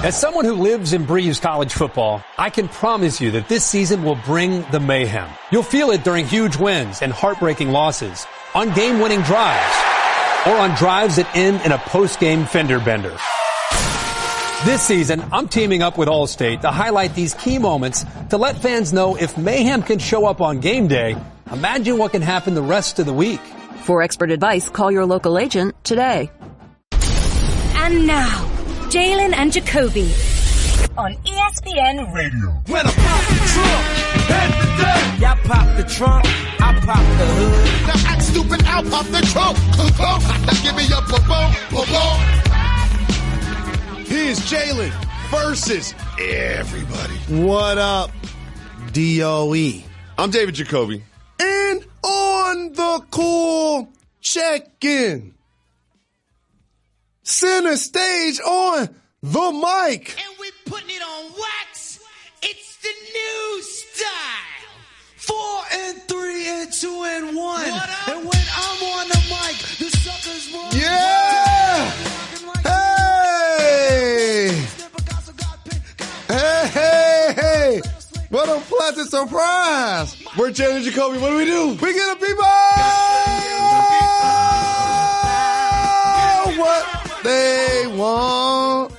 As someone who lives and breathes college football, I can promise you that this season will bring the mayhem. You'll feel it during huge wins and heartbreaking losses, on game-winning drives, or on drives that end in a post-game fender bender. This season, I'm teaming up with Allstate to highlight these key moments to let fans know if mayhem can show up on game day, imagine what can happen the rest of the week. For expert advice, call your local agent today. And now, Jalen and Jacoby on ESPN Radio. When I pop the trunk, head the day. Y'all pop the trunk, I pop the hood. Now act stupid, I'll pop the trunk. Now give me your boom. Here's Jalen versus everybody. What up, DOE? I'm David Jacoby. And on the cool check-in, center stage on the mic. And we putting it on wax. It's the new style. 4 and 3 and 2 and 1. And when I'm on the mic, the suckers run. Yeah! Hey! What a pleasant surprise! We're Jalen and Jacoby. What do? We get a people what they want.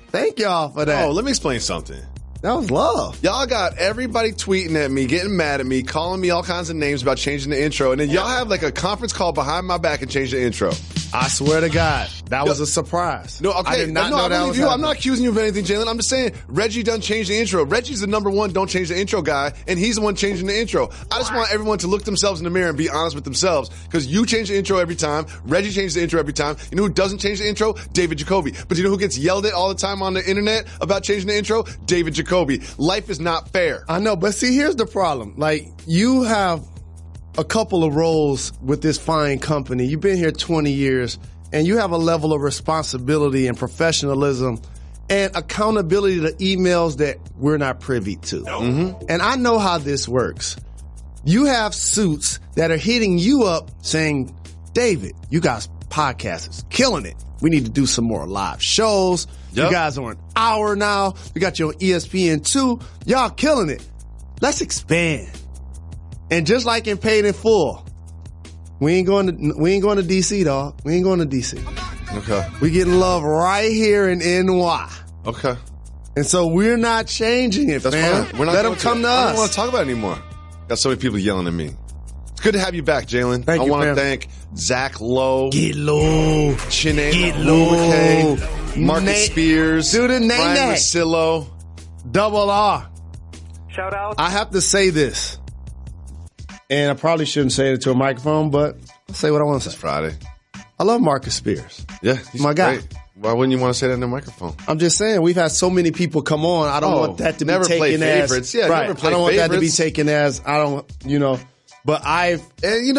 Thank y'all for that. Oh, let me explain something. That was love. Y'all got everybody tweeting at me, getting mad at me, calling me all kinds of names about changing the intro, and then y'all have like a conference call behind my back and change the intro. I swear to God, that was a surprise. No, okay. I did not know that was happening. I'm not accusing you of anything, Jalen. I'm just saying Reggie done changed the intro. Reggie's the number one don't change the intro guy, and he's the one changing the intro. I just want everyone to look themselves in the mirror and be honest with themselves, because you change the intro every time. Reggie changes the intro every time. You know who doesn't change the intro? David Jacoby. But you know who gets yelled at all the time on the internet about changing the intro? David Jacoby. Life is not fair. I know, but see, here's the problem. Like, you have a couple of roles with this fine company. You've been here 20 years. And you have a level of responsibility and professionalism and accountability to emails that we're not privy to. Mm-hmm. And I know how this works. You have suits that are hitting you up saying, David, you guys podcasters, killing it. We need to do some more live shows. Yep. You guys are an hour now. We got you on ESPN 2. Y'all killing it. Let's expand. And just like in Paid in Full, we ain't going to DC, dog. We ain't going to DC. Okay. We getting love right here in NY. Okay. And so we're not changing it, That's fam. fine. We're not Let them come to us. I don't want to talk about it anymore. Got so many people yelling at me. It's good to have you back, Jalen. Thank you, I want to fam. thank Zach Lowe. Get low. Chiney. Get low. Marcus Spears. Do the name Brian that. Russillo. Double R. Shout out. I have to say this. And I probably shouldn't say it to a microphone, but I'll say what I want to say. It's Friday. I love Marcus Spears. Yeah, he's my guy. Great. Why wouldn't you want to say that in the microphone? I'm just saying, we've had so many people come on. I don't want that to be never taken play as favorites. Yeah, right. never play I don't want that to be favorites. taken as But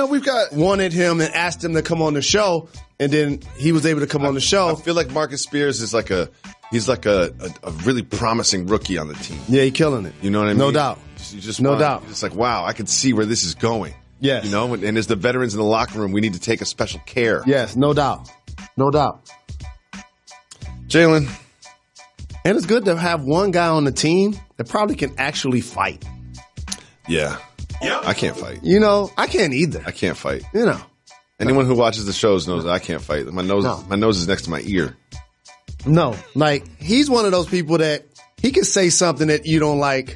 we've got wanted him and asked him to come on the show, and then he was able to come on the show. I feel like Marcus Spears is like a really promising rookie on the team. Yeah, he's killing it. You know what I mean? No doubt. No doubt. It's like, wow, I can see where this is going. Yes. You know, and as the veterans in the locker room, we need to take a special care. Yes, no doubt. No doubt. Jalen. And it's good to have one guy on the team that probably can actually fight. Yeah. I can't fight. You know, I can't either. I can't fight. You know. Anyone who watches the shows knows that I can't fight. My nose is next to my ear. No. Like, he's one of those people that he can say something that you don't like.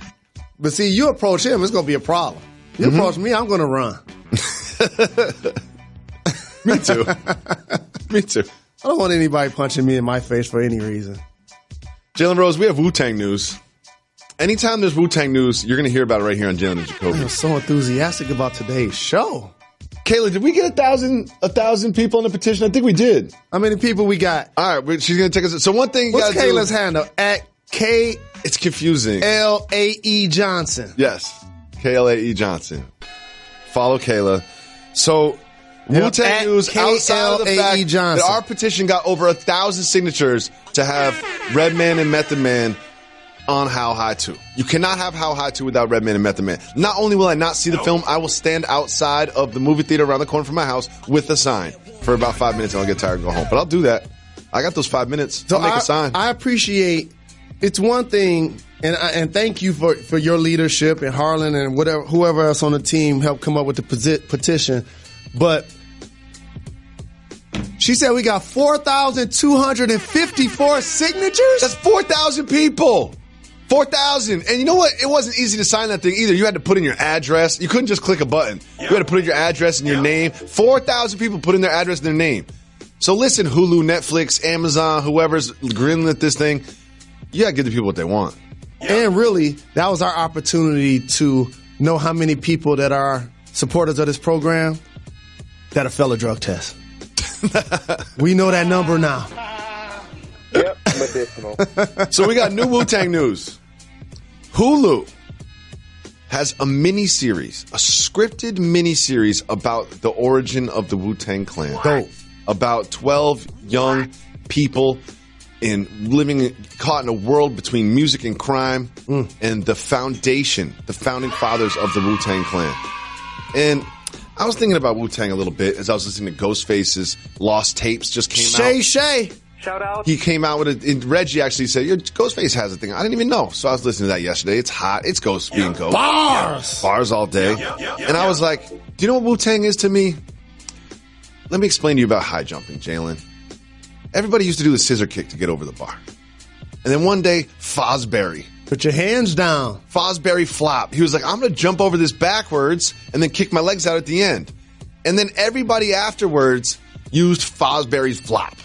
But see, you approach him, it's going to be a problem. You approach me, I'm going to run. Me too. Me too. I don't want anybody punching me in my face for any reason. Jalen Rose, we have Wu-Tang news. Anytime there's Wu-Tang news, you're going to hear about it right here on Jalen and Jacoby. I'm so enthusiastic about today's show. Kayla, did we get 1,000 people on the petition? I think we did. How many people we got? All right, she's going to take us. So one thing you What's got to do. Kayla's handle? At K. It's confusing. L-A-E Johnson. Yes. K-L-A-E Johnson. Follow Kayla. So Wu-Tang news outside of the fact that our petition got over 1,000 signatures to have Redman and Method Man on How High 2. You cannot have How High 2 without Redman and Method Man. Not only will I not see the film, I will stand outside of the movie theater around the corner from my house with a sign for about 5 minutes and I'll get tired and go home. But I'll do that. I got those 5 minutes. So I'll make a sign. I appreciate it's one thing, and thank you for your leadership, and Harlan and whoever else on the team helped come up with the petition. But she said we got 4,254 signatures? That's 4,000 people. 4,000. And you know what? It wasn't easy to sign that thing either. You had to put in your address. You couldn't just click a button. You had to put in your address and your name. 4,000 people put in their address and their name. So listen, Hulu, Netflix, Amazon, whoever's greenlit this thing, you got to give the people what they want. And really, that was our opportunity to know how many people that are supporters of this program that have failed a drug test. We know that number now. Yep, medicinal. So we got new Wu-Tang news. Hulu has a mini-series, a scripted mini-series about the origin of the Wu-Tang Clan. Dope. About 12 young people caught in a world between music and crime and the founding fathers of the Wu-Tang Clan. And I was thinking about Wu-Tang a little bit as I was listening to Ghostface's Lost Tapes just came out. Shay. Shout out. He came out with it. And Reggie actually said, Ghostface has a thing. I didn't even know. So I was listening to that yesterday. It's hot. It's Ghost being Ghost. Bars all day. And I was like, do you know what Wu-Tang is to me? Let me explain to you about high jumping, Jalen. Everybody used to do the scissor kick to get over the bar. And then one day, Fosbury. Put your hands down. Fosbury flopped. He was like, I'm going to jump over this backwards and then kick my legs out at the end. And then everybody afterwards used Fosbury's flop.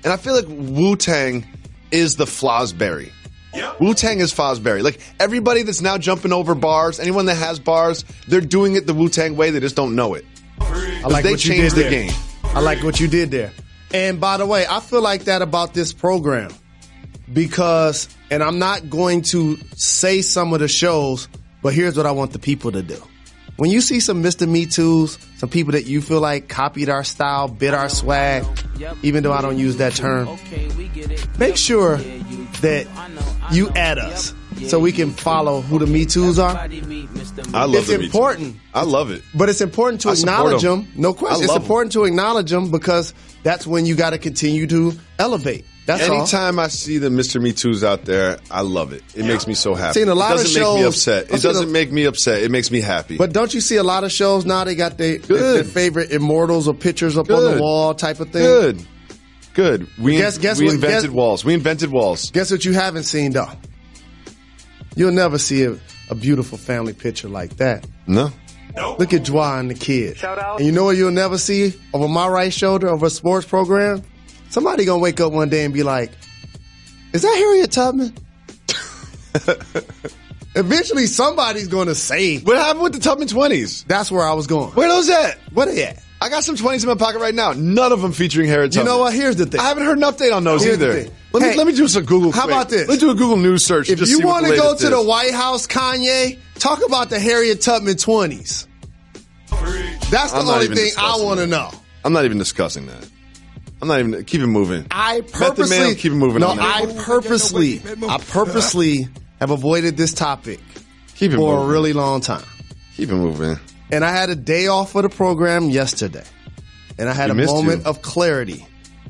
And I feel like Wu-Tang is the Fosbury. Yep. Wu-Tang is Fosbury. Like, everybody that's now jumping over bars, anyone that has bars, they're doing it the Wu-Tang way. They just don't know it. I like they what you changed did the there. game. I like what you did there. And by the way, I feel like that about this program because, and I'm not going to say some of the shows, but here's what I want the people to do. When you see some Mr. Me Too's, some people that you feel like copied our style, bit our swag, even though I don't use that term, make sure that you add us so we can follow who the Me Too's are. I love It's important. I love it. But it's important to acknowledge them. No question. It's important to acknowledge them because that's when you got to continue to elevate. That's Anytime I see the Mr. Me Too's out there, I love it. It makes me so happy. Seen a lot it doesn't of shows, make me upset. It doesn't make me upset. It makes me happy. But don't you see a lot of shows now? They got their favorite immortals or pictures up on the wall type of thing. Good. We invented walls. We invented walls. Guess what you haven't seen though? You'll never see a beautiful family picture like that. No. Look at Joie and the kids. Shout out. And you know what you'll never see over my right shoulder of a sports program? Somebody gonna wake up one day and be like, is that Harriet Tubman? Eventually somebody's gonna say. What happened with the Tubman 20s? That's where I was going. Where are those at? What are they at? I got some 20s in my pocket right now. None of them featuring Harriet Tubman. You know what? Here's the thing. I haven't heard an update on those Here's the either. thing. Let me do some Google. How about this? Let's do a Google News search. If just you want to go to the White House, Kanye, talk about the Harriet Tubman 20s. That's the only thing I want to know. I'm not even discussing that. I'm not even. Keep it moving. I purposely keep it moving. No, I purposely have avoided this topic for a really long time. Keep it moving. And I had a day off for the program yesterday, and I had a moment of clarity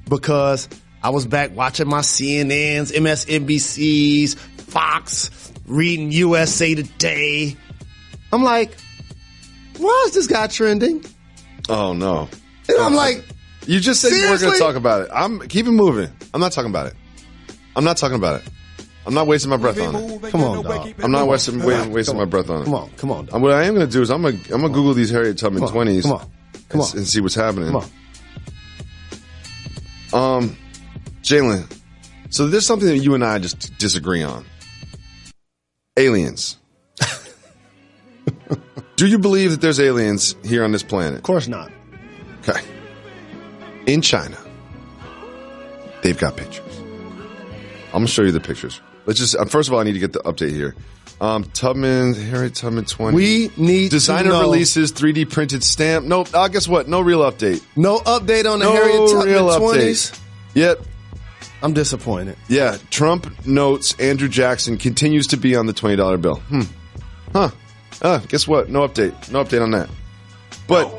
because I was back watching my CNNs, MSNBCs, Fox, reading USA Today. I'm like, why is this guy trending? Oh no! And I'm like. You just said you weren't going to talk about it. Keep it moving. I'm not talking about it. I'm not wasting my breath on it. Come on, dog. I'm not wasting my breath on it. Come on, dog. What I am going to do is I'm going to Google these Harriet Tubman 20s. Come on. And see what's happening. Come on. Jalen, so there's something that you and I just disagree on. Aliens. Do you believe that there's aliens here on this planet? Of course not. Okay. In China, they've got pictures. I'm going to show you the pictures. Let's just, first of all, I need to get the update here. Harriet Tubman 20. We need Designer releases 3D printed stamp. Nope. Guess what? No real update. No update on the Harriet Tubman 20s? Yep. I'm disappointed. Yeah. Trump notes Andrew Jackson continues to be on the $20 bill. Guess what? No update. No update on that. But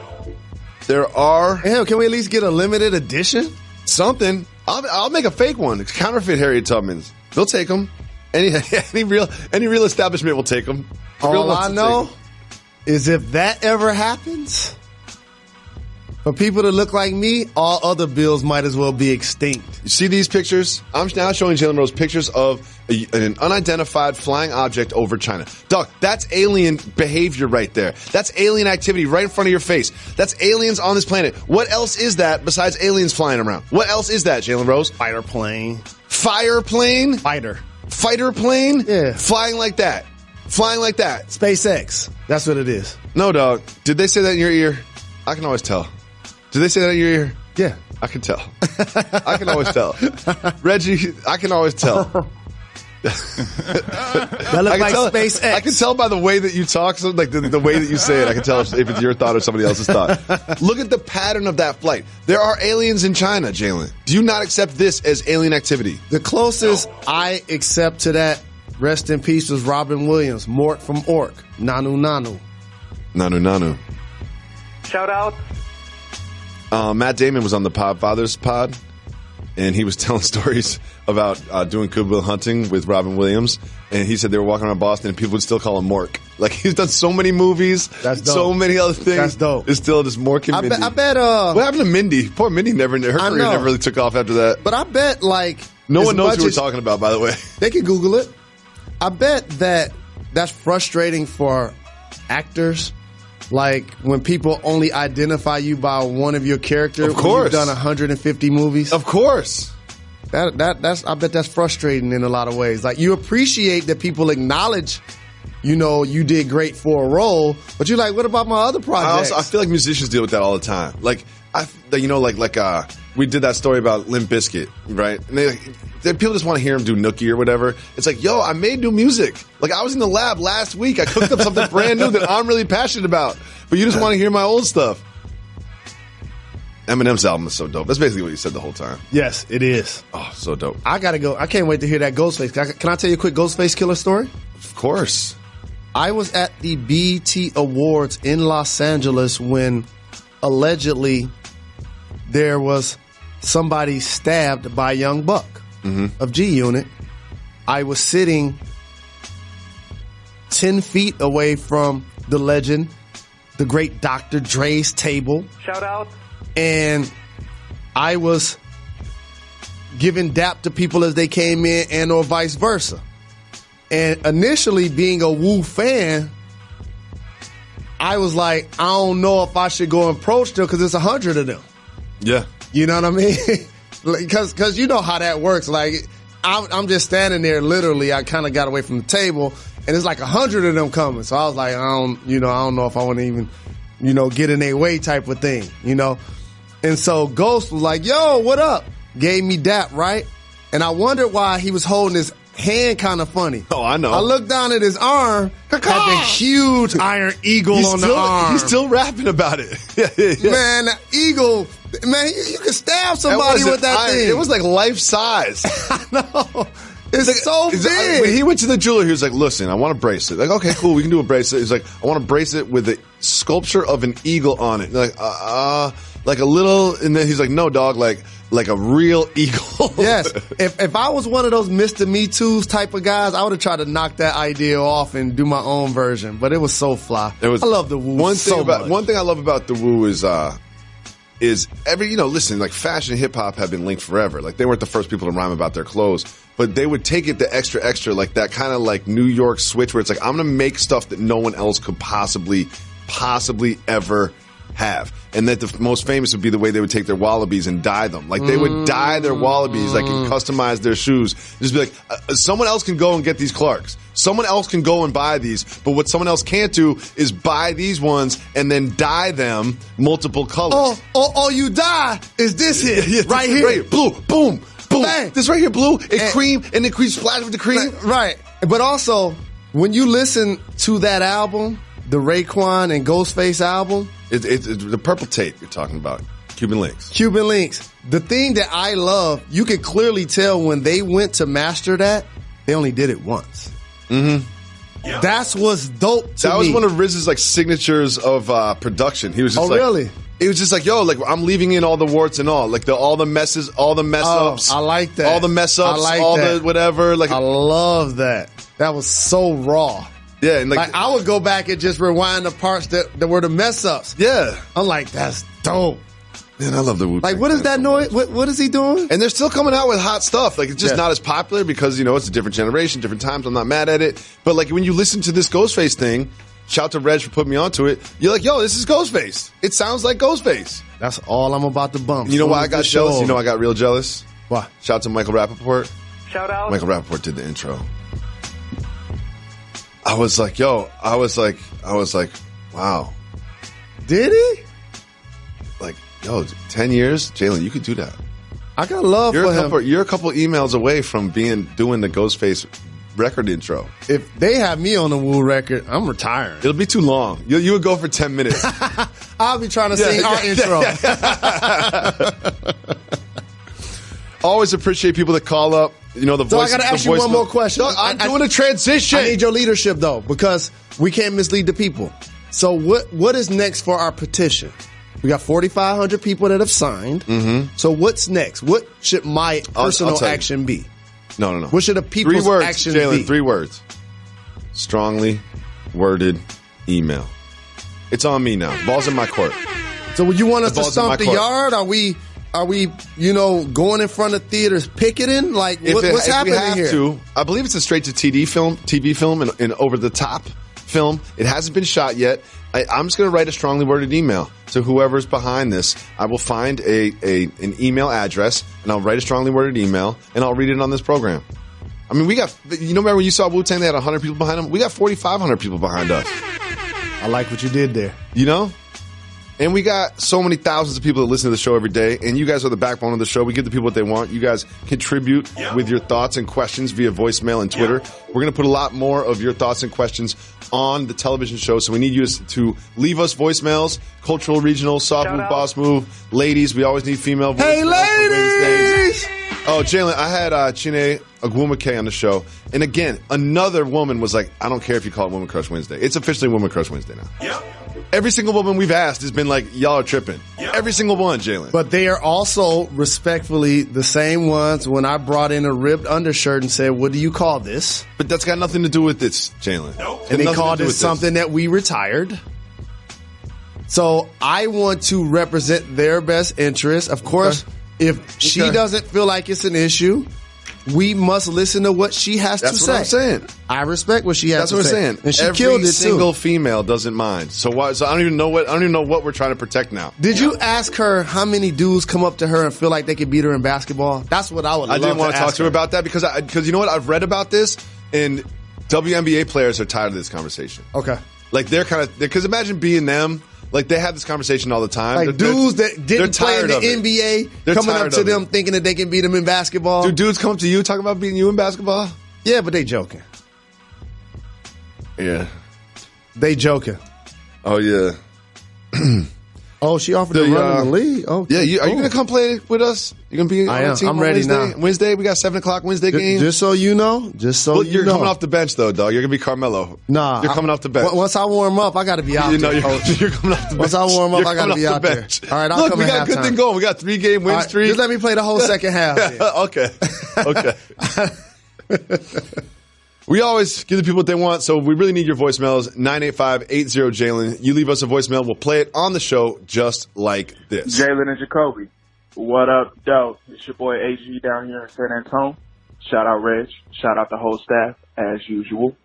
there are... Hell, can we at least get a limited edition? Something. I'll make a fake one. Counterfeit Harriet Tubmans. They'll take them. Any real establishment will take them. All I know is if that ever happens, for people to look like me, all other bills might as well be extinct. You see these pictures? I'm now showing Jalen Rose pictures of an unidentified flying object over China. Dog, that's alien behavior right there. That's alien activity right in front of your face. That's aliens on this planet. What else is that besides aliens flying around? What else is that, Jalen Rose? Fighter plane. Fire plane? Fighter plane? Yeah. Flying like that. SpaceX. That's what it is. No, dog. Did they say that in your ear? I can always tell. Did they say that in your ear? Yeah. I can tell. I can always tell. Reggie, I can always tell. That looks like SpaceX. I can tell by the way that you talk, so like the way that you say it. I can tell if it's your thought or somebody else's thought. Look at the pattern of that flight. There are aliens in China, Jalen. Do you not accept this as alien activity? The closest I accept to that, rest in peace, was Robin Williams, Mort from Ork. Nanu Nanu. Nanu Nanu. Shout out. Matt Damon was on the Podfathers pod, and he was telling stories about doing Good Will Hunting with Robin Williams, and he said they were walking around Boston and people would still call him Mork. Like, he's done so many movies, That's dope. So many other things. That's dope. It's still just Mork and Mindy. I bet what happened to Mindy? Poor Mindy her career never really took off after that. But I bet, like... No one knows who we're talking about, by the way. They can Google it. I bet that's frustrating for actors. Like, when people only identify you by one of your characters. Of course. You've done 150 movies. Of course. That's I bet that's frustrating in a lot of ways. Like, you appreciate that people acknowledge, you did great for a role, but you're like, what about my other projects? I feel like musicians deal with that all the time. Like, we did that story about Limp Bizkit, right? And people just want to hear him do Nookie or whatever. It's like, yo, I made new music. Like, I was in the lab last week. I cooked up something brand new that I'm really passionate about. But you just want to hear my old stuff. Eminem's album is so dope. That's basically what you said the whole time. Yes, it is. Oh, so dope. I gotta go. I can't wait to hear that Ghostface. Can I tell you a quick Ghostface Killer story? Of course. I was at the BET Awards in Los Angeles when allegedly there was somebody stabbed by Young Buck of G Unit. I was sitting 10 feet away from the legend, the great Dr. Dre's table. Shout out. And I was giving dap to people as they came in and or vice versa. And initially, being a Wu fan, I was like, I don't know if I should go and approach them because it's 100 of them. Yeah. You know what I mean? Because you know how that works. Like, I'm just standing there, literally. I kind of got away from the table, and it's like 100 of them coming. So I was like, I don't know if I want to even, get in their way type of thing, And so Ghost was like, yo, what up? Gave me dap, right? And I wondered why he was holding his hand kind of funny. Oh, I know. I looked down at his arm, had the huge iron eagle the arm. He's still rapping about it. Yeah. Man, the eagle, man, you can stab somebody with that thing. It was like life size. I know. It's so big. When he went to the jeweler, he was like, listen, I want a bracelet. Like, okay, cool, we can do a bracelet. He's like, I want a bracelet with a sculpture of an eagle on it. Like a little, and then he's like, no, dog, like a real eagle. Yes. If I was one of those Mr. Me Too's type of guys, I would have tried to knock that idea off and do my own version. But it was so fly. I love the Wu One thing I love about the Wu is listen, like fashion and hip hop have been linked forever. Like, they weren't the first people to rhyme about their clothes, but they would take it the extra, like that kind of like New York switch where it's like, I'm going to make stuff that no one else could possibly ever have. And that the most famous would be the way they would take their wallabies and dye them. Like, they would dye their wallabies, like, and customize their shoes. Just be like, someone else can go and get these Clarks. Someone else can go and buy these. But what someone else can't do is buy these ones and then dye them multiple colors. All you dye is this here, right here. Right, blue, boom, boom. Bang. This right here, blue, and cream, and then cream splash with the cream. Right. But also, when you listen to that album, the Raekwon and Ghostface album, it's the purple tape you're talking about. Cuban Links. The thing that I love, you can clearly tell when they went to master that, they only did it once. Mm-hmm. That's what's dope to me. That was one of RZA's like signatures of production. He was just really? It was just like, yo, like I'm leaving in all the warts and all, like all the messes, all the mess ups. I like that. All the mess ups, I like all that. the whatever. Like I love that. That was so raw. Yeah, and like I would go back and just rewind the parts that were the mess ups. Yeah, I'm like, that's dope. Man, I love the Wu-Tang. Like, what is that noise? What is he doing? And they're still coming out with hot stuff. Like, it's just not as popular because, it's a different generation, different times. I'm not mad at it. But, like, when you listen to this Ghostface thing, shout out to Reg for putting me onto it, you're like, yo, this is Ghostface. It sounds like Ghostface. That's all I'm about to bump. You know why I got jealous? You know I got real jealous? Why? Shout out to Michael Rappaport. Shout out. Michael Rappaport did the intro. I was like, wow. Did he? Like, yo, 10 years? Jalen, you could do that. I got love for him. You're a couple emails away from doing the Ghostface record intro. If they have me on the Wu record, I'm retiring. It'll be too long. You would go for 10 minutes. I'll be trying to sing our intro. Always appreciate people that call up. The voice. So I got to ask you one more question. I'm doing a transition. I need your leadership, though, because we can't mislead the people. So what is next for our petition? We got 4,500 people that have signed. Mm-hmm. So what's next? What should my personal action be? No. What should the people's action be? Jalen, 3 words. Strongly worded email. It's on me now. Ball's in my court. So you want us to stomp the yard? Are we going in front of theaters picketing? Like, what's happening here? I believe it's a straight-to-TV film and over-the-top film. It hasn't been shot yet. I'm just going to write a strongly worded email to whoever's behind this. I will find an email address, and I'll write a strongly worded email, and I'll read it on this program. I mean, remember when you saw Wu-Tang, they had 100 people behind them? We got 4,500 people behind us. I like what you did there. And we got so many thousands of people that listen to the show every day, and you guys are the backbone of the show. We give the people what they want. You guys contribute with your thoughts and questions via voicemail and Twitter. We're going to put a lot more of your thoughts and questions on the television show, so we need you to leave us voicemails, cultural, regional, soft move, boss move. Ladies, we always need female voicemails. Hey, ladies! Oh, Jalen, I had Chine Agwumake on the show, and again, another woman was like, I don't care if you call it Woman Crush Wednesday. It's officially Woman Crush Wednesday now. Yep. Every single woman we've asked has been like, y'all are tripping. Yep. Every single one, Jalen. But they are also, respectfully, the same ones when I brought in a ribbed undershirt and said, what do you call this? But that's got nothing to do with this, Jalen. Nope. And they called it something that we retired. So I want to represent their best interest. Of course, if she doesn't feel like it's an issue, we must listen to what she has to say. That's what I'm saying. I respect what she has to say. That's what I'm saying. And she killed it too. Every single female doesn't mind. So I don't even know what we're trying to protect now. Did you ask her how many dudes come up to her and feel like they could beat her in basketball? That's what I would love to ask her. I didn't want to talk to her about that because you know what? I've read about this, and WNBA players are tired of this conversation. Okay. Like they're because imagine being them. Like, they have this conversation all the time. Like, dudes that didn't play in the NBA coming up to them thinking that they can beat them in basketball. Do dudes come up to you talking about beating you in basketball? Yeah, but they joking. Yeah. They joking. Oh, yeah. Oh, she offered to run in the league? Oh, yeah, are you going to come play with us? You're going to be on the team I'm ready Wednesday? now. Wednesday, we got 7 o'clock Wednesday game. Just so you know. You're coming off the bench, though, dog. You're going to be Carmelo. Nah. You're coming off the bench. Once I warm up, I got to be out there. You're coming off the bench. Once I warm up, I got to be out there. All right, I'll come in halftime. Look, we got a good thing going. We got 3-game win streak. Just let me play the whole second half. Okay. We always give the people what they want, so we really need your voicemails. 985-80-JALEN. You leave us a voicemail, we'll play it on the show just like this. Jalen and Jacoby. What up, dope? It's your boy AG down here in San Antonio. Shout out Reg. Shout out the whole staff, as usual.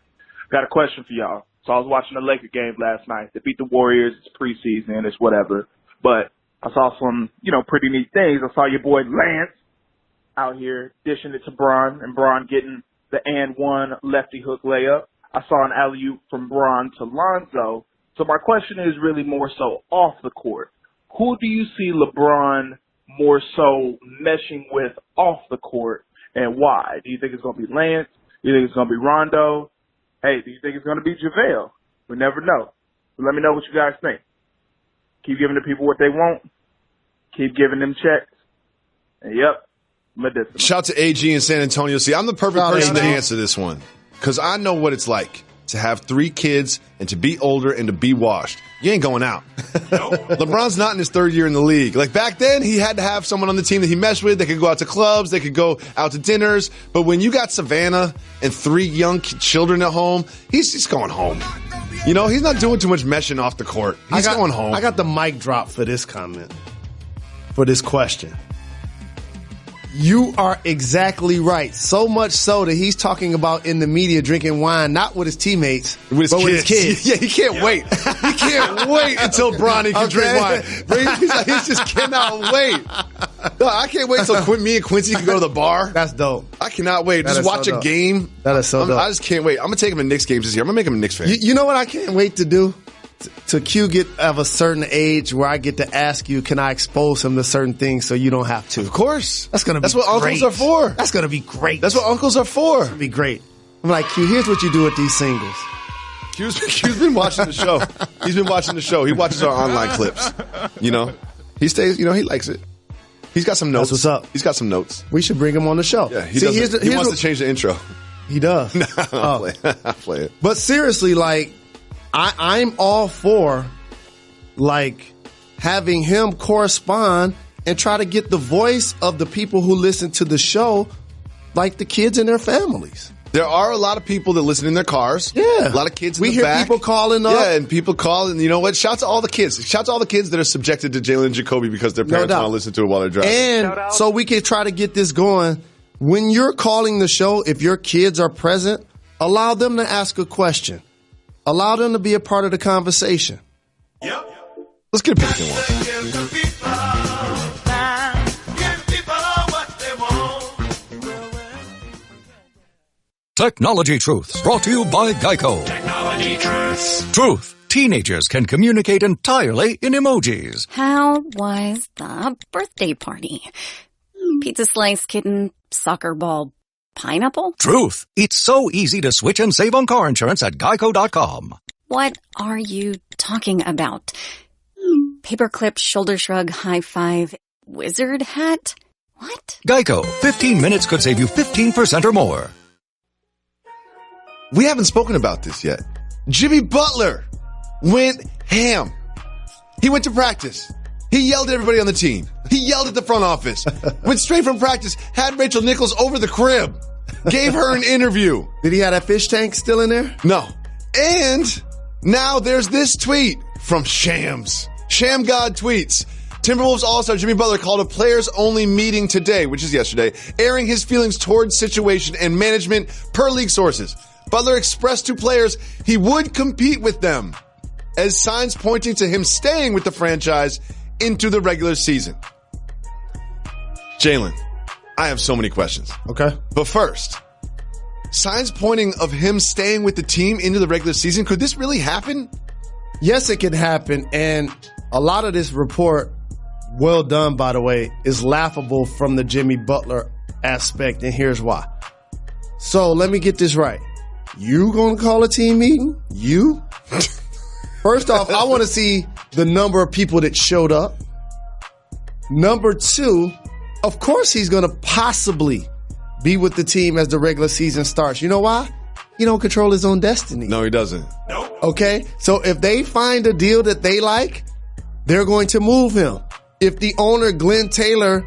Got a question for y'all. So I was watching the Lakers game last night. They beat the Warriors. It's preseason. It's whatever. But I saw some, pretty neat things. I saw your boy Lance out here dishing it to Bron, and Bron getting the and one lefty hook layup. I saw an alley-oop from Bron to Lonzo. So my question is really more so off the court. Who do you see LeBron more so meshing with off the court, and why? Do you think it's going to be Lance? Do you think it's going to be Rondo? Hey, do you think it's going to be JaVale? We never know. So let me know what you guys think. Keep giving the people what they want. Keep giving them checks. And yep. Medicinal. Shout out to AG in San Antonio. See, I'm the perfect person to answer this one because I know what it's like. to have 3 kids and to be older and to be washed. You ain't going out. LeBron's not in his 3rd year in the league. Like back then, he had to have someone on the team that he meshed with. They could go out to clubs. They could go out to dinners. But when you got Savannah and 3 young children at home, he's going home. You know, he's not doing too much meshing off the court. He's going home. I got the mic drop for this comment, for this question. You are exactly right. So much so that he's talking about in the media drinking wine, not with his teammates, but with his kids. Yeah, he can't wait. He can't wait until Bronny can drink wine. He's like, he just cannot wait. No, I can't wait until me and Quincy can go to the bar. That's dope. I cannot wait. Just watch a game. That is so dope. I just can't wait. I'm going to take him to Knicks games this year. I'm going to make him a Knicks fan. You know what I can't wait to do? To Q get of a certain age where I get to ask you, can I expose him to certain things so you don't have to? Of course. That's going to be That's what great. uncles are for. That's going to be great. That's what uncles are for. It's going to be great. I'm like, Q, here's what you do with these singles. Q's been watching the show. He's been watching the show. He watches our online clips. You know, he stays, you know, he likes it. He's got some notes. That's what's up. He's got some notes. We should bring him on the show. Yeah, he wants to change the intro. He does. I'll play it. But seriously, like, I'm all for, like, having him correspond and try to get the voice of the people who listen to the show, like the kids and their families. There are a lot of people that listen in their cars. Yeah. A lot of kids in we the hear back. people calling up. Yeah, and people call, and you know what? Shout to all the kids. Shout to all the kids that are subjected to Jalen and Jacoby because their parents want to listen to it while they're driving. And so we can try to get this going. When you're calling the show, if your kids are present, allow them to ask a question. Allow them to be a part of the conversation. Yep. Let's get a picture one. Technology Truths, brought to you by Geico. Technology Truths. Truth. Teenagers can communicate entirely in emojis. How was the birthday party? Pizza slice, kitten, soccer ball, pineapple? Truth. It's so easy to switch and save on car insurance at Geico.com. What are you talking about? Paperclip, shoulder shrug, high five, wizard hat? What? Geico. 15 minutes could save you 15% or more. We haven't spoken about this yet. Jimmy Butler went ham. He went to practice. He yelled at everybody on the team. He yelled at the front office. Went straight from practice, had Rachel Nichols over the crib. Gave her an interview. Did he have that fish tank still in there? No. And now there's this tweet from Shams. Sham God tweets. Timberwolves All-Star Jimmy Butler called a players-only meeting today, which is yesterday, airing his feelings towards situation and management per league sources. Butler expressed to players he would compete with them, as signs pointing to him staying with the franchise into the regular season. Jalen, I have so many questions. Okay. But first, signs pointing of him staying with the team into the regular season, could this really happen? Yes, it could happen. And a lot of this report, well done, by the way, is laughable from the Jimmy Butler aspect. And here's why. So let me get this right. You gonna call a team meeting? You? First off, I want to see the number of people that showed up. Number two, of course he's gonna possibly be with the team as the regular season starts. You know why? He don't control his own destiny. No, he doesn't. Nope. Okay? So if they find a deal that they like, they're going to move him. If the owner, Glenn Taylor,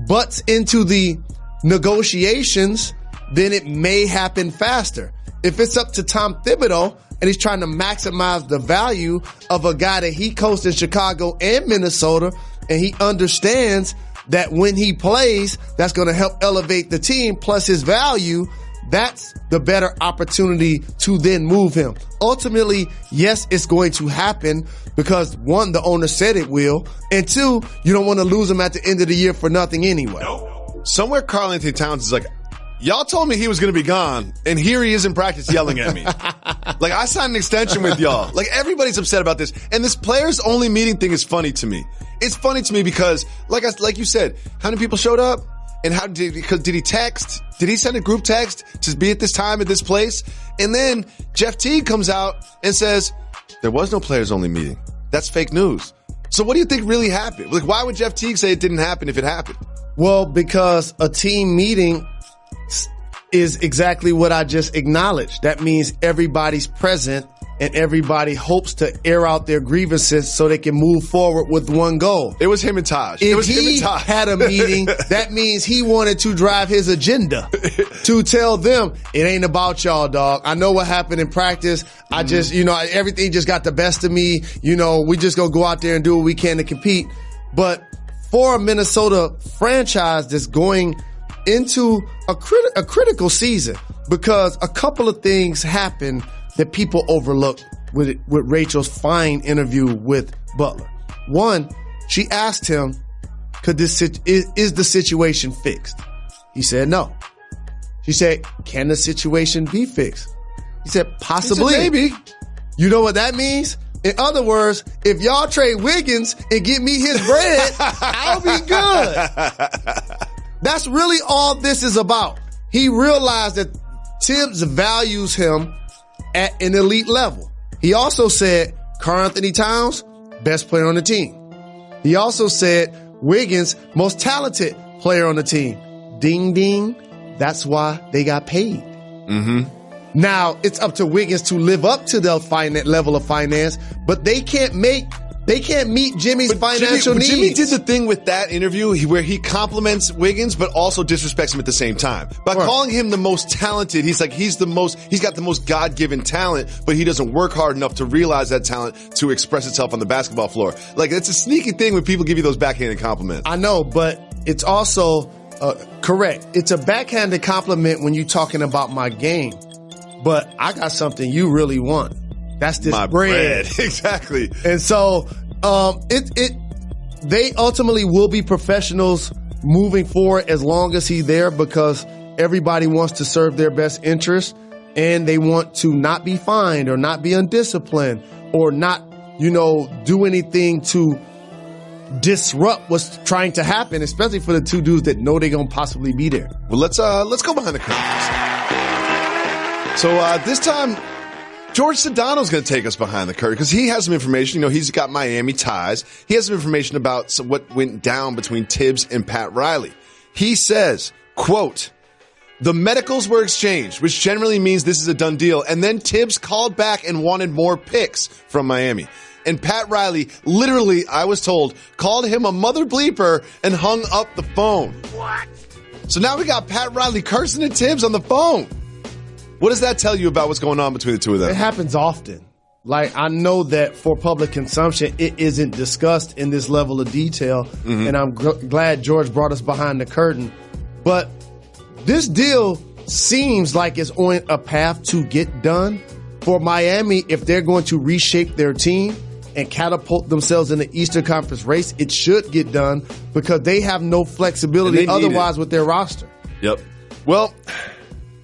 butts into the negotiations, then it may happen faster. If it's up to Tom Thibodeau and he's trying to maximize the value of a guy that he coached in Chicago and Minnesota, and he understands that when he plays, that's going to help elevate the team plus his value, that's the better opportunity to then move him. Ultimately, yes, it's going to happen because one, the owner said it will, and two, you don't want to lose him at the end of the year for nothing anyway. Nope. Somewhere Karl Anthony Towns is like, y'all told me he was going to be gone, and here he is in practice yelling at me. Like, I signed an extension with y'all. Like, everybody's upset about this. And this players-only meeting thing is funny to me. It's funny to me because, like you said, how many people showed up? And how did he text? Did he send a group text to be at this time at this place? And then Jeff Teague comes out and says, there was no players-only meeting. That's fake news. So what do you think really happened? Like, why would Jeff Teague say it didn't happen if it happened? Well, because a team meeting is exactly what I just acknowledged. That means everybody's present and everybody hopes to air out their grievances so they can move forward with one goal. It was him and Taj. If he had a meeting, that means he wanted to drive his agenda to tell them, it ain't about y'all, dog. I know what happened in practice. I just, everything just got the best of me. We just gonna go out there and do what we can to compete. But for a Minnesota franchise that's going into a critical season, because a couple of things happened that people overlooked with Rachel's fine interview with Butler. One, she asked him, is the situation fixed? He said no. She said, can the situation be fixed? He said, possibly. He said, maybe. You know what that means? In other words, if y'all trade Wiggins and get me his bread, I'll be good. That's really all this is about. He realized that Tibbs values him at an elite level. He also said Karl-Anthony Towns, best player on the team. He also said Wiggins, most talented player on the team. Ding, ding. That's why they got paid. Now, it's up to Wiggins to live up to their level of finance, but they can't meet Jimmy's financial needs. Jimmy did the thing with that interview where he compliments Wiggins, but also disrespects him at the same time. By calling him the most talented, he's got the most God-given talent, but he doesn't work hard enough to realize that talent to express itself on the basketball floor. Like, it's a sneaky thing when people give you those backhanded compliments. I know, but it's also correct. It's a backhanded compliment when you're talking about my game, but I got something you really want. That's this bread. Exactly. And so, they ultimately will be professionals moving forward as long as he's there, because everybody wants to serve their best interest and they want to not be fined or not be undisciplined or not, do anything to disrupt what's trying to happen, especially for the two dudes that know they're going to possibly be there. Well, let's go behind the curtains. So, this time, George Sedano's going to take us behind the curtain because he has some information. He's got Miami ties. He has some information about what went down between Tibbs and Pat Riley. He says, quote, the medicals were exchanged, which generally means this is a done deal. And then Tibbs called back and wanted more picks from Miami. And Pat Riley, literally, I was told, called him a mother bleeper and hung up the phone. What? So now we got Pat Riley cursing at Tibbs on the phone. What does that tell you about what's going on between the two of them? It happens often. Like, I know that for public consumption, it isn't discussed in this level of detail, and I'm glad George brought us behind the curtain. But this deal seems like it's on a path to get done. For Miami, if they're going to reshape their team and catapult themselves in the Eastern Conference race, it should get done because they have no flexibility otherwise with their roster. Yep. Well,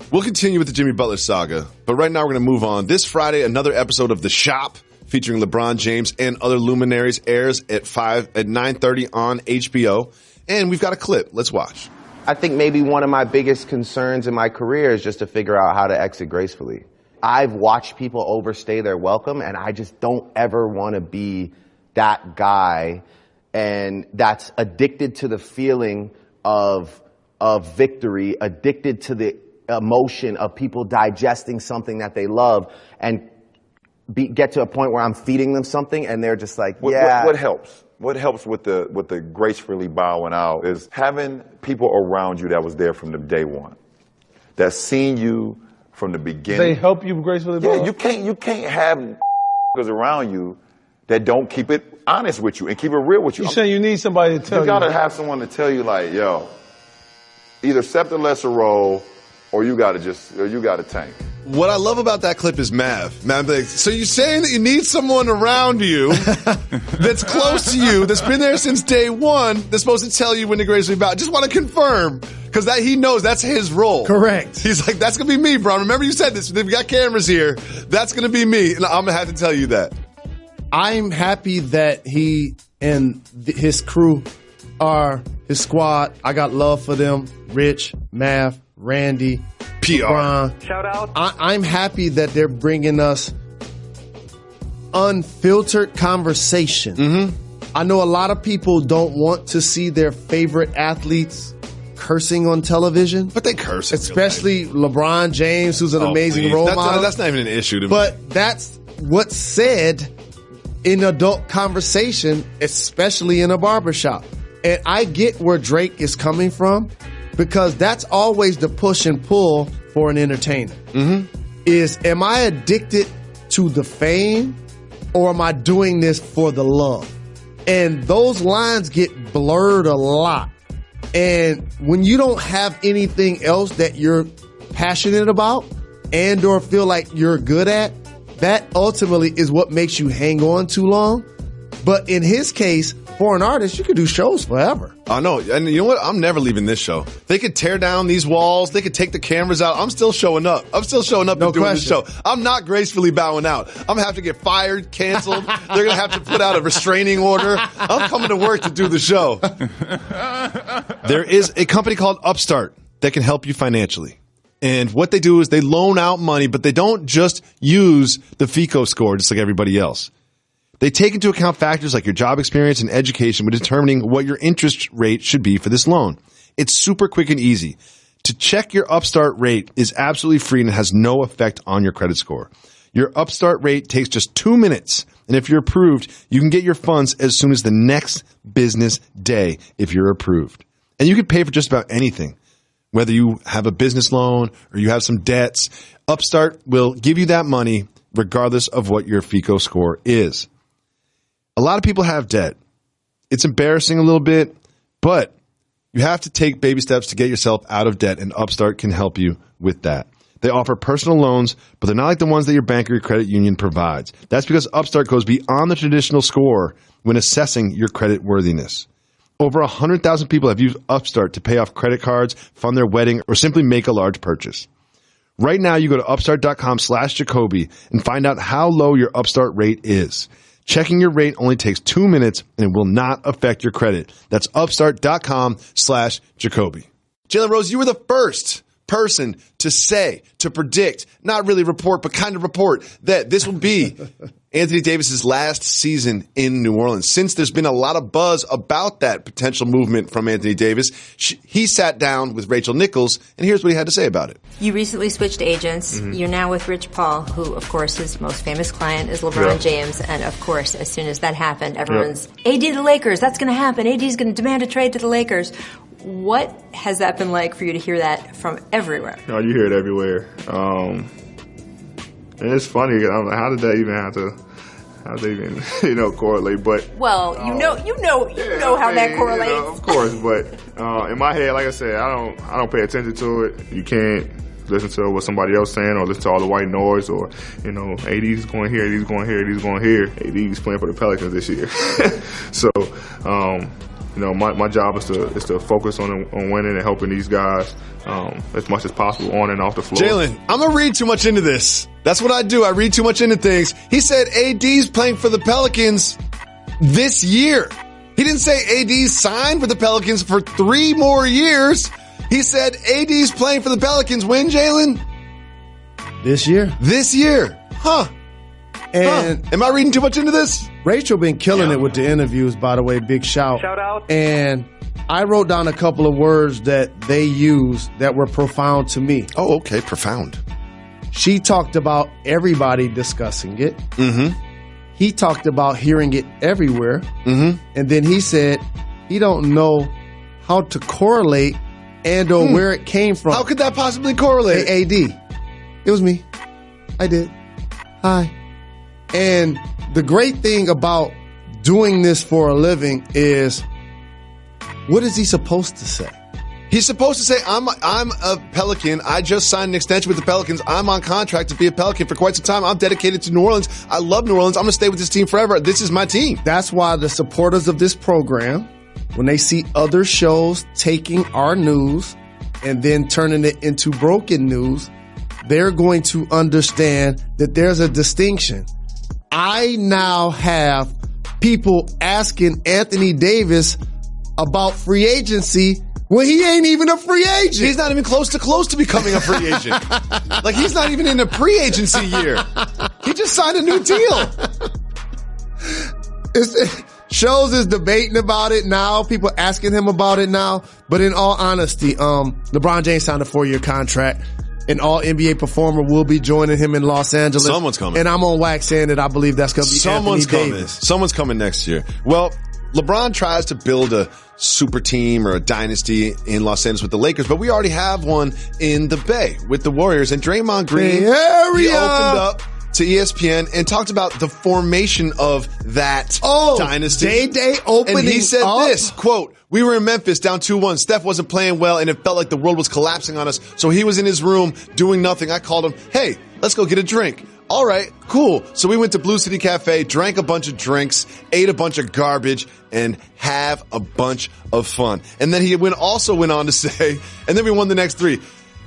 we'll continue with the Jimmy Butler saga, but right now we're going to move on. This Friday, another episode of The Shop featuring LeBron James and other luminaries airs at 9:30 on HBO, and we've got a clip. Let's watch. I think maybe one of my biggest concerns in my career is just to figure out how to exit gracefully. I've watched people overstay their welcome, and I just don't ever want to be that guy, and that's addicted to the feeling of victory, addicted to the emotion of people digesting something that they love, and get to a point where I'm feeding them something and they're just like, yeah. What helps? What helps with the gracefully bowing out is having people around you that was there from the day one, that's seen you from the beginning. They help you gracefully bow? Yeah, you can't have around you that don't keep it honest with you and keep it real with you. You're saying you need somebody to tell you. You gotta have someone to tell you, like, yo, either accept the lesser role or you gotta tank. What I love about that clip is Mav. Mav, like, so you're saying that you need someone around you that's close to you, that's been there since day one, that's supposed to tell you when to gracefully bow. Just want to confirm, because that he knows that's his role. Correct. He's like, that's going to be me, bro. Remember you said this. We've got cameras here. That's going to be me. And I'm going to have to tell you that. I'm happy that he and his crew are his squad. I got love for them. Rich, Mav, Randy, PR. LeBron. Shout out. I'm happy that they're bringing us unfiltered conversation. Mm-hmm. I know a lot of people don't want to see their favorite athletes cursing on television. But they curse. Especially LeBron James, who's an amazing role model. That's not even an issue to me. But that's what's said in adult conversation, especially in a barbershop. And I get where Drake is coming from because that's always the push and pull for an entertainer. Is, am I addicted to the fame or am I doing this for the love? And those lines get blurred a lot. And when you don't have anything else that you're passionate about and or feel like you're good at, that ultimately is what makes you hang on too long. But in his case, for an artist, you could do shows forever. I know. And you know what? I'm never leaving this show. They could tear down these walls. They could take the cameras out. I'm still showing up. I'm still showing up and doing the show. I'm not gracefully bowing out. I'm going to have to get fired, canceled. They're going to have to put out a restraining order. I'm coming to work to do the show. There is a company called Upstart that can help you financially. And what they do is they loan out money, but they don't just use the FICO score just like everybody else. They take into account factors like your job experience and education when determining what your interest rate should be for this loan. It's super quick and easy. To check your Upstart rate is absolutely free and it has no effect on your credit score. Your Upstart rate takes just 2 minutes, and if you're approved, you can get your funds as soon as the next business day if you're approved. And you can pay for just about anything. Whether you have a business loan or you have some debts, Upstart will give you that money regardless of what your FICO score is. A lot of people have debt. It's embarrassing a little bit, but you have to take baby steps to get yourself out of debt, and Upstart can help you with that. They offer personal loans, but they're not like the ones that your bank or your credit union provides. That's because Upstart goes beyond the traditional score when assessing your credit worthiness. Over 100,000 people have used Upstart to pay off credit cards, fund their wedding, or simply make a large purchase. Right now, you go to upstart.com/Jacoby and find out how low your Upstart rate is. Checking your rate only takes 2 minutes and it will not affect your credit. That's upstart.com/Jacoby. Jalen Rose, you were the first person to predict, not really report, but kind of report that this will be Anthony Davis's last season in New Orleans. Since there's been a lot of buzz about that potential movement from Anthony Davis, he sat down with Rachel Nichols, and here's what he had to say about it. You recently switched agents. Mm-hmm. You're now with Rich Paul, who, of course, his most famous client is LeBron James. And, of course, as soon as that happened, everyone's, AD to the Lakers, that's going to happen. AD's going to demand a trade to the Lakers. What has that been like for you to hear that from everywhere? Oh, you hear it everywhere. And it's funny. I'm like, how did they even correlate? But you know how that correlates. Of course, but in my head, like I said, I don't pay attention to it. You can't listen to what somebody else saying or listen to all the white noise or AD's going here, AD's going here, AD's going here. AD's playing for the Pelicans this year. So my job is to focus on winning and helping these guys as much as possible on and off the floor. Jalen, I'm going to read too much into this. That's what I do. I read too much into things. He said AD's playing for the Pelicans this year. He didn't say AD's signed with the Pelicans for 3 more years. He said AD's playing for the Pelicans when, Jalen? This year. This year. Huh. And am I reading too much into this? Rachel been killing it with the interviews, by the way. Big shout. Shout out. And I wrote down a couple of words that they used that were profound to me. Oh, okay. Profound. She talked about everybody discussing it. Mm-hmm. He talked about hearing it everywhere. Mm-hmm. And then he said he don't know how to correlate and or where it came from. How could that possibly correlate? Hey, AD. It was me. I did. Hi. And the great thing about doing this for a living is, what is he supposed to say? He's supposed to say, I'm a Pelican. I just signed an extension with the Pelicans. I'm on contract to be a Pelican for quite some time. I'm dedicated to New Orleans. I love New Orleans. I'm going to stay with this team forever. This is my team. That's why the supporters of this program, when they see other shows taking our news and then turning it into broken news, they're going to understand that there's a distinction. I now have people asking Anthony Davis about free agency when he ain't even a free agent. He's not even close to becoming a free agent. Like, he's not even in a pre-agency year. He just signed a new deal. Shows is debating about it now. People asking him about it now. But in all honesty, LeBron James signed a 4-year contract. An all-NBA performer will be joining him in Los Angeles. Someone's coming. And I'm on wax saying that I believe that's going to be Someone's Anthony coming. Davis. Someone's coming next year. Well, LeBron tries to build a super team or a dynasty in Los Angeles with the Lakers, but we already have one in the Bay with the Warriors. And Draymond Green, he opened up to ESPN and talked about the formation of that dynasty. Day opening. And he said this, quote, "We were in Memphis down 2-1. Steph wasn't playing well and it felt like the world was collapsing on us. So he was in his room doing nothing. I called him, hey, let's go get a drink. All right, cool. So we went to Blue City Cafe, drank a bunch of drinks, ate a bunch of garbage, and have a bunch of fun." And then he also went on to say, and then we won the next 3.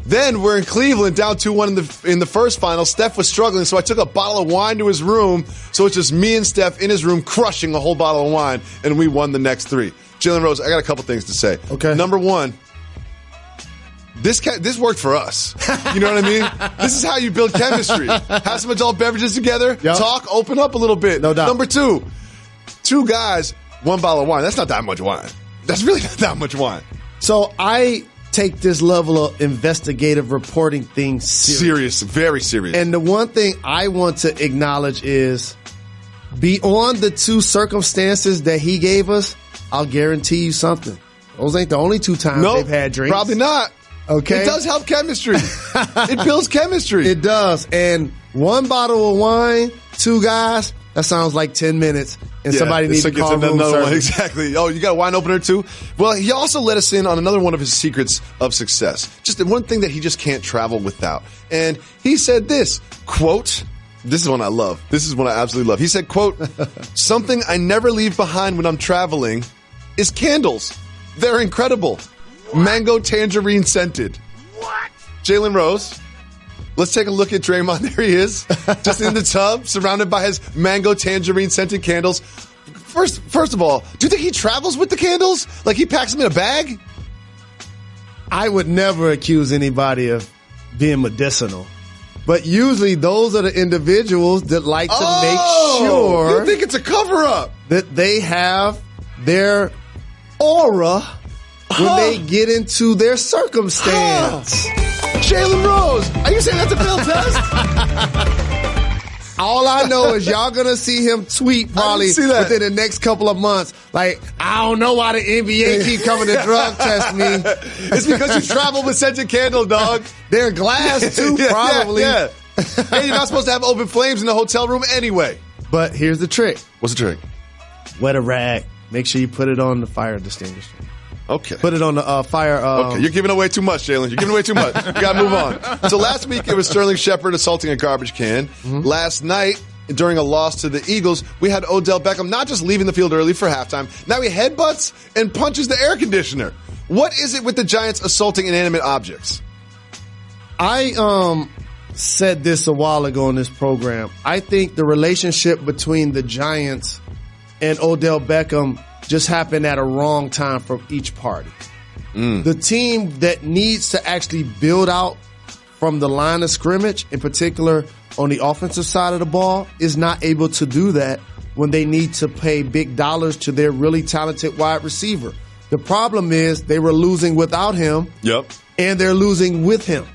Then we're in Cleveland, down 2-1 in the first final. Steph was struggling, so I took a bottle of wine to his room. So it's just me and Steph in his room crushing a whole bottle of wine, and we won the next 3. Jalen Rose, I got a couple things to say. Okay. Number 1, this worked for us. You know what I mean? This is how you build chemistry. Have some adult beverages together, talk, open up a little bit. No doubt. Number 2, 2 guys, 1 bottle of wine. That's not that much wine. That's really not that much wine. So I take this level of investigative reporting thing serious. Very serious. And the one thing I want to acknowledge is beyond the 2 circumstances that he gave us, I'll guarantee you something. Those ain't the only 2 times they've had drinks. Probably not. Okay. It does help chemistry. It builds chemistry. It does. And 1 bottle of wine, 2 guys, that sounds like 10 minutes. And somebody needs to call room service. Exactly. Oh, you got a wine opener too? Well, he also let us in on another one of his secrets of success. Just one thing that he just can't travel without. And he said this, quote, this is one I love. This is one I absolutely love. He said, quote, "Something I never leave behind when I'm traveling is candles. They're incredible. Mango tangerine scented." What? Jalen Rose. Let's take a look at Draymond. There he is, just in the tub, surrounded by his mango tangerine scented candles. First of all, do you think he travels with the candles? Like he packs them in a bag? I would never accuse anybody of being medicinal. But usually those are the individuals that like to make sure you think it's a cover-up, that they have their aura when they get into their circumstance. Jalen Rose, are you saying that's a failed test? All I know is y'all gonna see him tweet probably within the next couple of months. Like, I don't know why the NBA keep coming to drug test me. It's because you travel with scented candle, dog. They're glass too, probably. Yeah. Hey, you're not supposed to have open flames in the hotel room anyway. But here's the trick. What's the trick? Wet a rag. Make sure you put it on the fire extinguisher. Okay. Put it on the fire. Okay, you're giving away too much, Jalen. You're giving away too much. You got to move on. So last week it was Sterling Shepard assaulting a garbage can. Mm-hmm. Last night, during a loss to the Eagles, we had Odell Beckham not just leaving the field early for halftime. Now he headbutts and punches the air conditioner. What is it with the Giants assaulting inanimate objects? I said this a while ago in this program. I think the relationship between the Giants and Odell Beckham just happened at a wrong time for each party. The team that needs to actually build out from the line of scrimmage, in particular on the offensive side of the ball, is not able to do that when they need to pay big dollars to their really talented wide receiver. The problem is they were losing without him. Yep. And they're losing with him.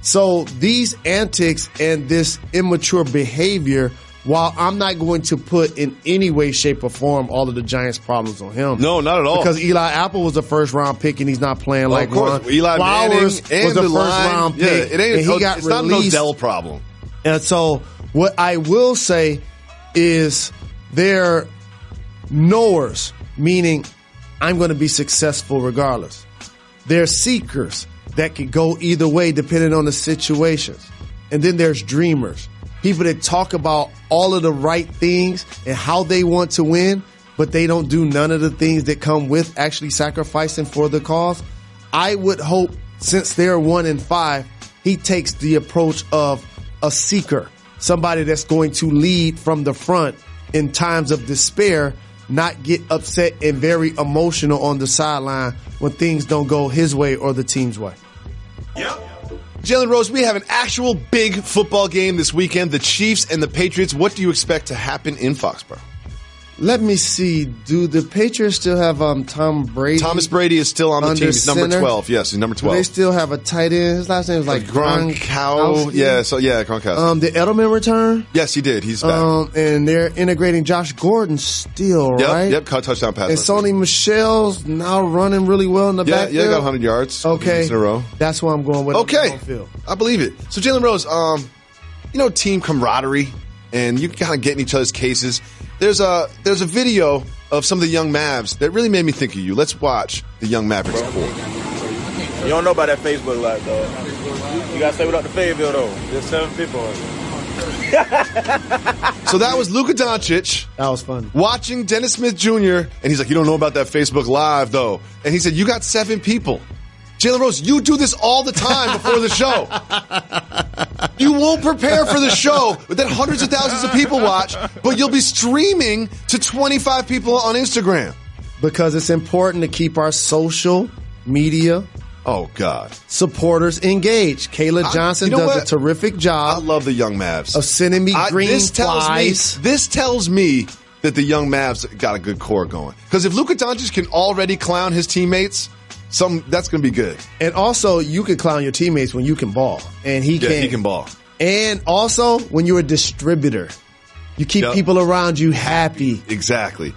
So these antics and this immature behavior, while I'm not going to put in any way, shape, or form all of the Giants' problems on him. No, not at all. Because Eli Apple was a first-round pick, and he's not playing like of course. one. Eli Flowers Manning was a first-round pick, and he got it's released. not an Odell problem. And so what I will say is they're knowers, meaning I'm going to be successful regardless. They're seekers that could go either way depending on the situations. And then there's dreamers. People that talk about all of the right things and how they want to win, but they don't do none of the things that come with actually sacrificing for the cause. I would hope, since they're 1-5, he takes the approach of a seeker, somebody that's going to lead from the front in times of despair, not get upset and very emotional on the sideline when things don't go his way or the team's way. Yep. Jalen Rose, we have an actual big football game this weekend, the Chiefs and the Patriots. What do you expect to happen in Foxborough? Let me see. Do the Patriots still have Tom Brady? Thomas Brady is still on the team. He's number 12. Yes, he's number 12. Do they still have a tight end? His last name is like Gronkowski. Gronkowski. Did Edelman return? Yes, he did. He's back. And they're integrating Josh Gordon still, right? Yep, caught touchdown pass. And Sony Michel's now running really well in the backfield. Yeah, got 100 yards. Okay. In a row. That's what I'm going with. Okay. I believe it. So, Jalen Rose, team camaraderie, and you kind of get in each other's cases. There's a video of some of the young Mavs that really made me think of you. Let's watch the young Mavericks. You don't know about that Facebook Live, though. You got to stay without the Fayetteville, though. There's 7 people on it. So that was Luka Doncic. That was fun. Watching Dennis Smith Jr., and he's like, you don't know about that Facebook Live, though. And he said, you got 7 people. Jalen Rose, you do this all the time before the show. You won't prepare for the show that hundreds of thousands of people watch, but you'll be streaming to 25 people on Instagram. Because it's important to keep our social media supporters engaged. Kayla Johnson does a terrific job. I love the young Mavs. Of sending me green flies. This tells me that the young Mavs got a good core going. Because if Luka Doncic can already clown his teammates, that's going to be good. And also, you can clown your teammates when you can ball. And he can. He can ball. And also, when you're a distributor, you keep people around you happy. Exactly.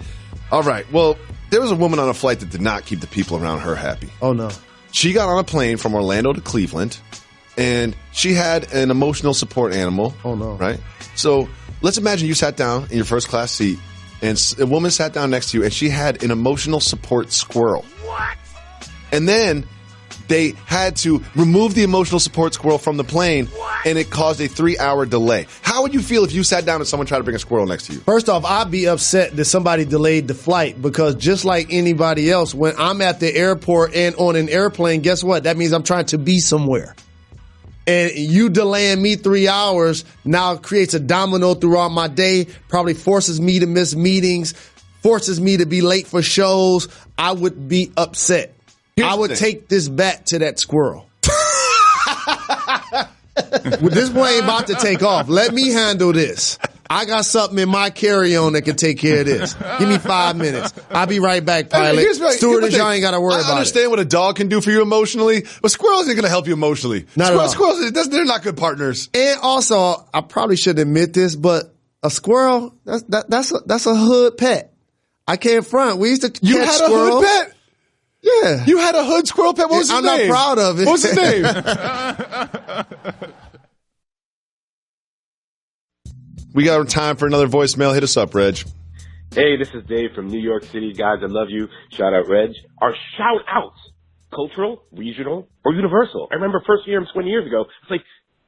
All right. Well, there was a woman on a flight that did not keep the people around her happy. Oh, no. She got on a plane from Orlando to Cleveland, and she had an emotional support animal. Oh, no. Right? So let's imagine you sat down in your first class seat, and a woman sat down next to you, and she had an emotional support squirrel. What? And then they had to remove the emotional support squirrel from the plane, and it caused a 3-hour delay. How would you feel if you sat down and someone tried to bring a squirrel next to you? First off, I'd be upset that somebody delayed the flight, because just like anybody else, when I'm at the airport and on an airplane, guess what? That means I'm trying to be somewhere. And you delaying me 3 hours now creates a domino throughout my day, probably forces me to miss meetings, forces me to be late for shows. I would be upset. I would take this back to that squirrel. This one ain't about to take off. Let me handle this. I got something in my carry-on that can take care of this. Give me 5 minutes. I'll be right back, pilot. Stewardess, y'all ain't got to worry about it. I understand what a dog can do for you emotionally, but squirrels ain't going to help you emotionally. Squirrels, they're not good partners. And also, I probably should admit this, but a squirrel, that's a hood pet. I can't front. We used to catch squirrels. You had a hood pet? Yeah. You had a hood squirrel pet? What was his name? I'm not proud of it. What was his name? We got time for another voicemail. Hit us up, Reg. Hey, this is Dave from New York City. Guys, I love you. Shout out, Reg. Are shout outs cultural, regional, or universal? I remember first year 20 years ago, it's like,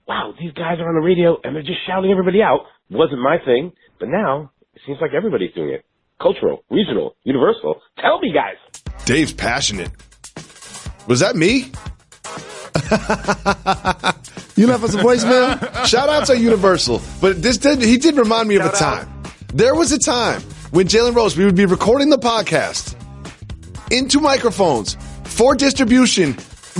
wow, these guys are on the radio and they're just shouting everybody out. Wasn't my thing, but now it seems like everybody's doing it. Cultural, regional, universal. Tell me, guys. Dave's passionate. Was that me? You left us a voicemail? Shout outs are universal, but he did remind me of a time. There was a time when Jalen Rose, we would be recording the podcast into microphones for distribution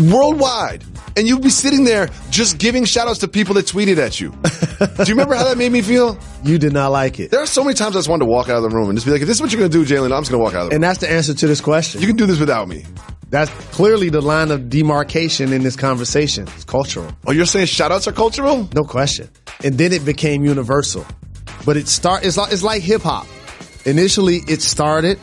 worldwide, and you'd be sitting there just giving shout outs to people that tweeted at you. Do you remember how that made me feel? You did not like it. There are so many times I just wanted to walk out of the room and just be like, if this is what you're going to do, Jalen, I'm just going to walk out of the room. And that's the answer to this question. You can do this without me. That's clearly the line of demarcation in this conversation. It's cultural. Oh, you're saying shout-outs are cultural? No question. And then it became universal. But it's like hip-hop. Initially, it started,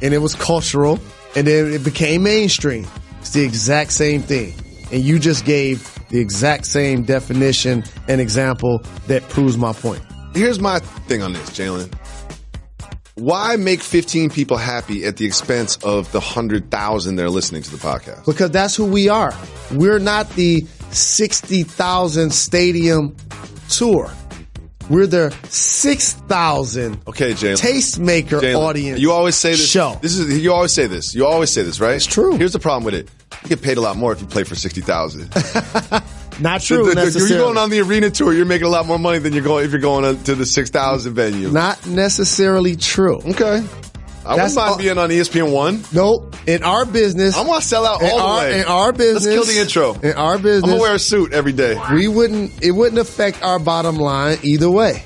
and it was cultural, and then it became mainstream. It's the exact same thing. And you just gave the exact same definition and example that proves my point. Here's my thing on this, Jalen. Why make 15 people happy at the expense of the 100,000 that are listening to the podcast? Because that's who we are. We're not the 60,000 stadium tour. We're the 6,000 tastemaker audience. You always say this. Show. You always say this. You always say this, right? It's true. Here's the problem with it. You get paid a lot more if you play for 60,000. Not true, necessarily. You're going on the arena tour, you're making a lot more money than if you're going to the 6,000 venue. Not necessarily true. Okay. I wouldn't mind being on ESPN 1. Nope. In our business. I want to sell out all the way. In our business. Let's kill the intro. In our business. I'm going to wear a suit every day. It wouldn't affect our bottom line either way.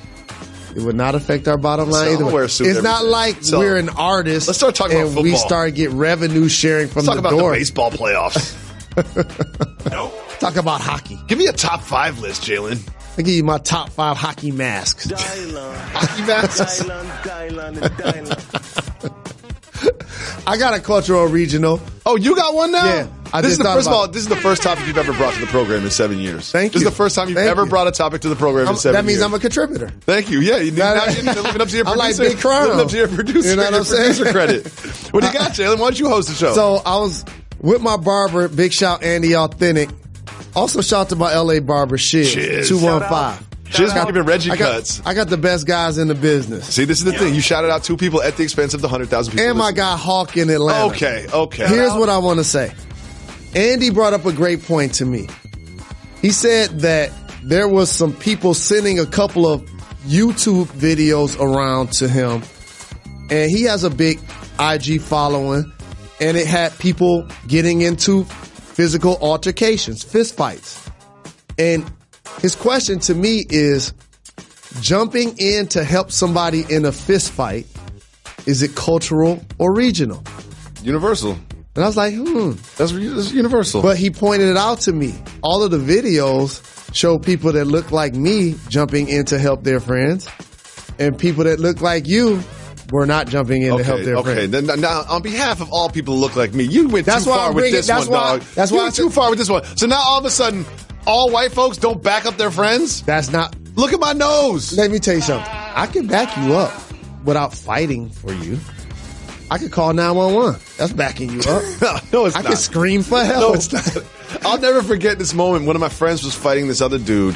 It would not affect our bottom line either way. It's not like we're an artist. Let's start talking about football. We start get revenue sharing from the door. Let's talk about the baseball playoffs. Nope. Talk about hockey. Give me a top 5 list, Jalen. I'll give you my top 5 hockey masks. Hockey masks? I got a cultural regional. Oh, you got one now? Yeah. First of all, this is the first topic you've ever brought to the program in 7 years. Thank you. This is the first time you've ever brought a topic to the program in 7 years. That means I'm a contributor. Thank you. Yeah, you need to live up to your producer. I'm like Big Crown. Living up to your producer, you know what I'm saying? Producer credit. What do you got, Jalen? Why don't you host the show? So I was with my barber, big shout Andy Authentic. Also shout to my LA barber, Shiz. 215. Shiz giving Reggie cuts. I got the best guys in the business. See, this is the thing. You shouted out 2 people at the expense of the 100,000 people. And my guy Hawk in Atlanta. Okay. Here's what I want to say. Andy brought up a great point to me. He said that there was some people sending a couple of YouTube videos around to him, and he has a big IG following, and it had people getting into physical altercations, fist fights. And his question to me is, jumping in to help somebody in a fist fight, is it cultural or regional? Universal. And I was like, That's universal. But he pointed it out to me. All of the videos show people that look like me jumping in to help their friends, and people that look like you were not jumping in to help their friends. Okay, now on behalf of all people who look like me, you went too far with this one, dog. That's why you went too far with this one. So now all of a sudden, all white folks don't back up their friends? That's not. Look at my nose. Let me tell you something. I can back you up without fighting for you. I could call 911. That's backing you up. No, it's not. I can scream for help. No, it's not. I'll never forget this moment. One of my friends was fighting this other dude,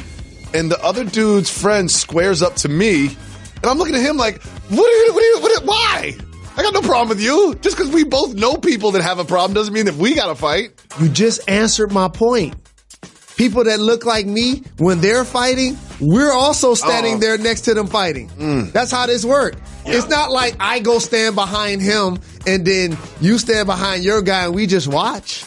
and the other dude's friend squares up to me, and I'm looking at him like, why? I got no problem with you. Just because we both know people that have a problem doesn't mean that we got to fight. You just answered my point. People that look like me, when they're fighting, we're also standing there next to them fighting. That's how this works. Yeah. It's not like I go stand behind him and then you stand behind your guy and we just watch.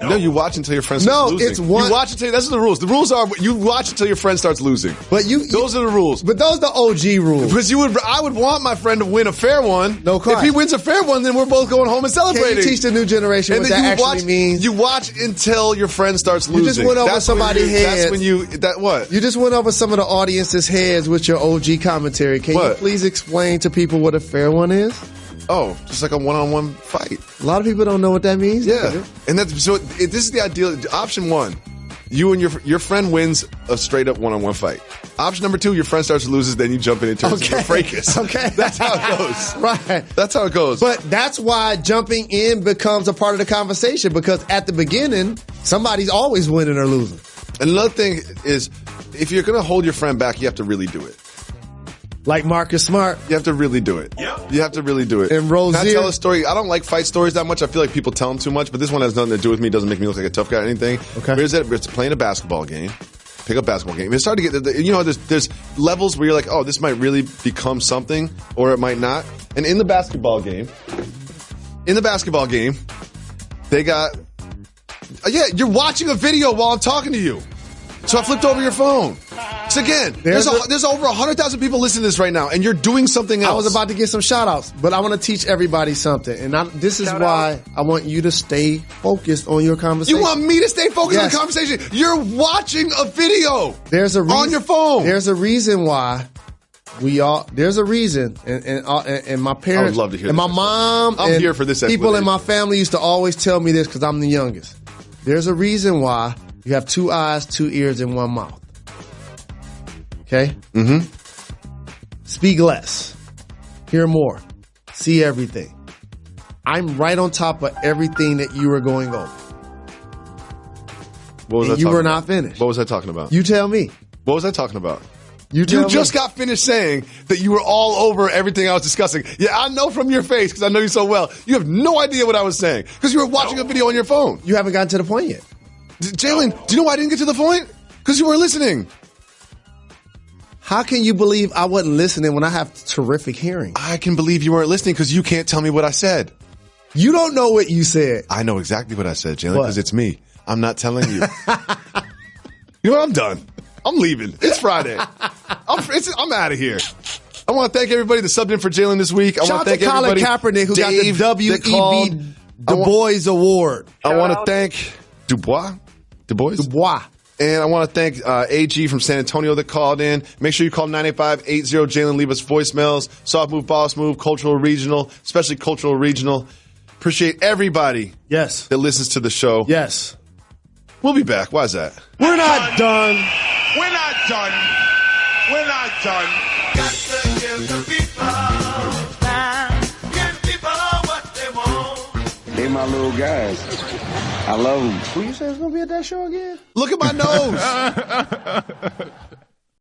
No, you watch until your friend starts losing. It's one. You watch until that's the rules. The rules are you watch until your friend starts losing. But those are the rules. But those are the OG rules. Because I would want my friend to win a fair one. No question. If he wins a fair one, then we're both going home and celebrating. Can you teach the new generation what that actually means? You watch until your friend starts losing. You just went over somebody's head. That's when what? You just went over some of the audience's heads with your OG commentary. Can you please explain to people what a fair one is? Oh, just like a one-on-one fight. A lot of people don't know what that means. Yeah, and this is the ideal. Option 1, you and your friend wins a straight-up one-on-one fight. Option number 2, your friend starts to lose, then you jump in and turn into a fracas. Okay, that's how it goes. Right, that's how it goes. But that's why jumping in becomes a part of the conversation, because at the beginning, somebody's always winning or losing. And another thing is, if you're going to hold your friend back, you have to really do it. Like Marcus Smart. You have to really do it. Yep. You have to really do it. And Rozier. Can I tell a story? I don't like fight stories that much. I feel like people tell them too much, but this one has nothing to do with me. It doesn't make me look like a tough guy or anything. Okay. It's playing a basketball game. Pick up basketball game. It's starting to get, there's levels where you're like, oh, this might really become something, or it might not. And in the basketball game, they got, you're watching a video while I'm talking to you. So I flipped over your phone. So again, there's over 100,000 people listening to this right now, and you're doing something else. I was about to get some shout-outs, but I want to teach everybody something. And this is why I want you to stay focused on your conversation. You want me to stay focused on the conversation? You're watching a video on your phone. There's a reason why there's a reason, and my parents, I would love to hear and this. My mom, I'm here for this. People in my family used to always tell me this because I'm the youngest. There's a reason why you have 2 eyes, 2 ears, and 1 mouth. Okay? Mm-hmm. Speak less. Hear more. See everything. I'm right on top of everything that you were going over. What was and I you talking were about? not finished. What was I talking about? You tell me. What was I talking about? You just got finished saying that you were all over everything I was discussing. Yeah, I know from your face, because I know you so well. You have no idea what I was saying, because you were watching a video on your phone. You haven't gotten to the point yet. Jalen, do you know why I didn't get to the point? Because you weren't listening. How can you believe I wasn't listening when I have terrific hearing? I can believe you weren't listening because you can't tell me what I said. You don't know what you said. I know exactly what I said, Jalen, because it's me. I'm not telling you. You know what? I'm done. I'm leaving. It's Friday. I'm out of here. want to thank everybody that subbed in for Jalen this week. I Shout want to thank Colin everybody. Kaepernick, who Dave, got the W.E.B. Du Bois Award. I want to thank Dubois. And I want to thank AG from San Antonio that called in. Make sure you call 985-80-JALEN. Leave us voicemails. Soft move, boss move, cultural regional, especially cultural regional. Appreciate everybody that listens to the show. Yes. We'll be back. Why is that? We're not done. We're not done. We're not done. Got to give the people time. Give people what they want. They my little guys. I love them. Who you say is going to be at that show again? Look at my nose.